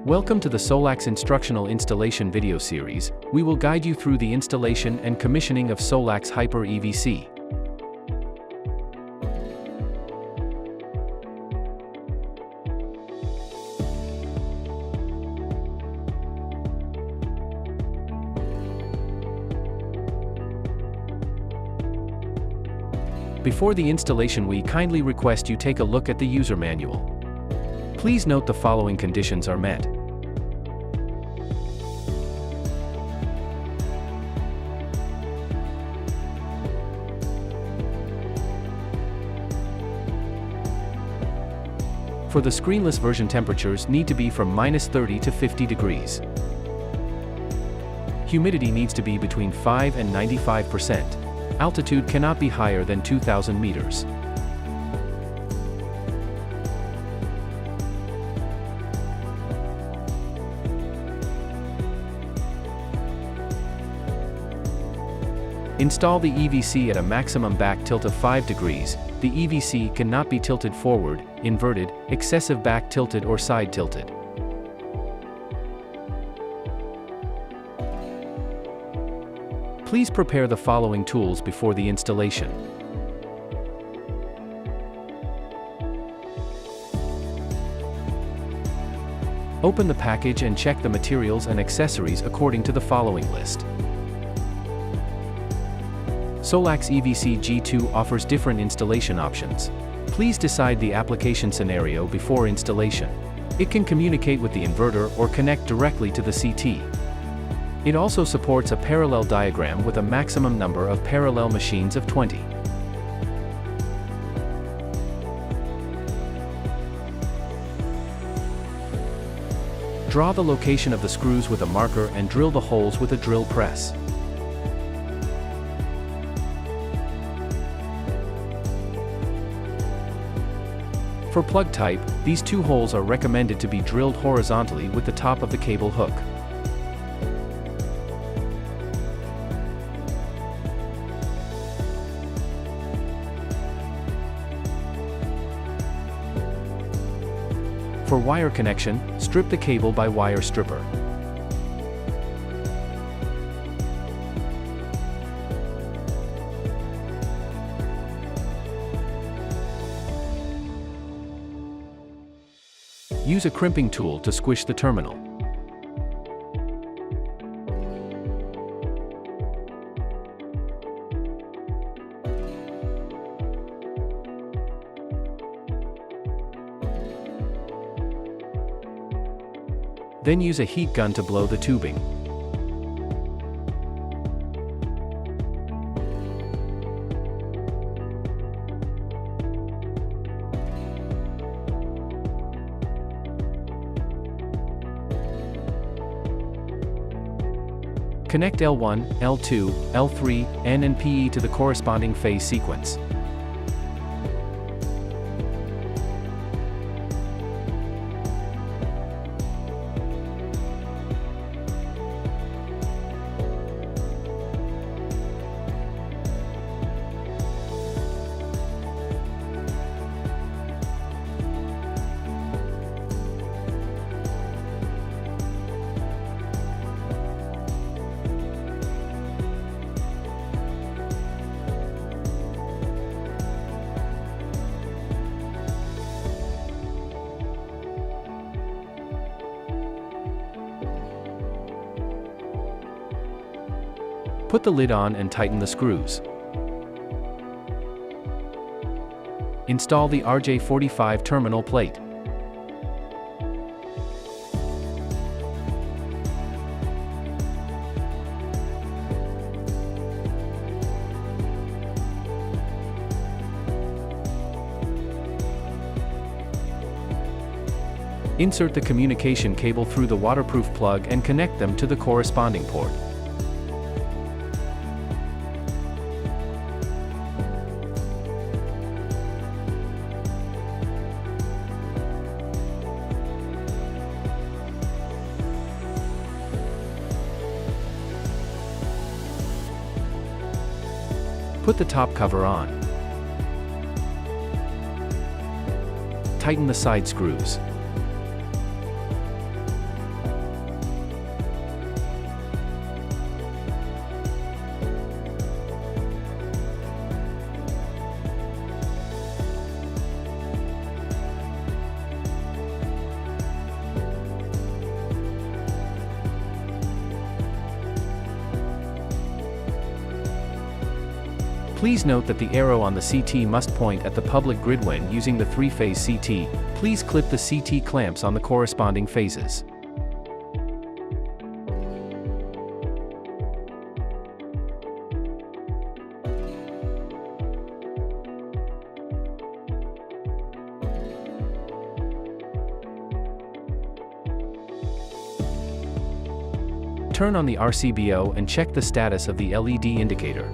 Welcome to the Solax instructional installation video series. We will guide you through the installation and commissioning of Solax Hyper EVC. Before the installation, we kindly request you take a look at the user manual. Please note the following conditions are met. For the screenless version, temperatures need to be from -30 to 50 degrees. Humidity needs to be between 5 and 95%. Altitude cannot be higher than 2,000 meters. Install the EVC at a maximum back tilt of 5 degrees. The EVC cannot be tilted forward, inverted, excessive back tilted or side tilted. Please prepare the following tools before the installation. Open the package and check the materials and accessories according to the following list. Solax EVC G2 offers different installation options. Please decide the application scenario before installation. It can communicate with the inverter or connect directly to the CT. It also supports a parallel diagram with a maximum number of parallel machines of 20. Draw the location of the screws with a marker and drill the holes with a drill press. For plug type, these two holes are recommended to be drilled horizontally with the top of the cable hook. For wire connection, strip the cable by wire stripper. Use a crimping tool to squish the terminal. Then use a heat gun to blow the tubing. Connect L1, L2, L3, N and PE to the corresponding phase sequence. Put the lid on and tighten the screws. Install the RJ45 terminal plate. Insert the communication cable through the waterproof plug and connect them to the corresponding port. Put the top cover on. Tighten the side screws. Please note that the arrow on the CT must point at the public grid when using the 3-phase CT. Please clip the CT clamps on the corresponding phases. Turn on the RCBO and check the status of the LED indicator.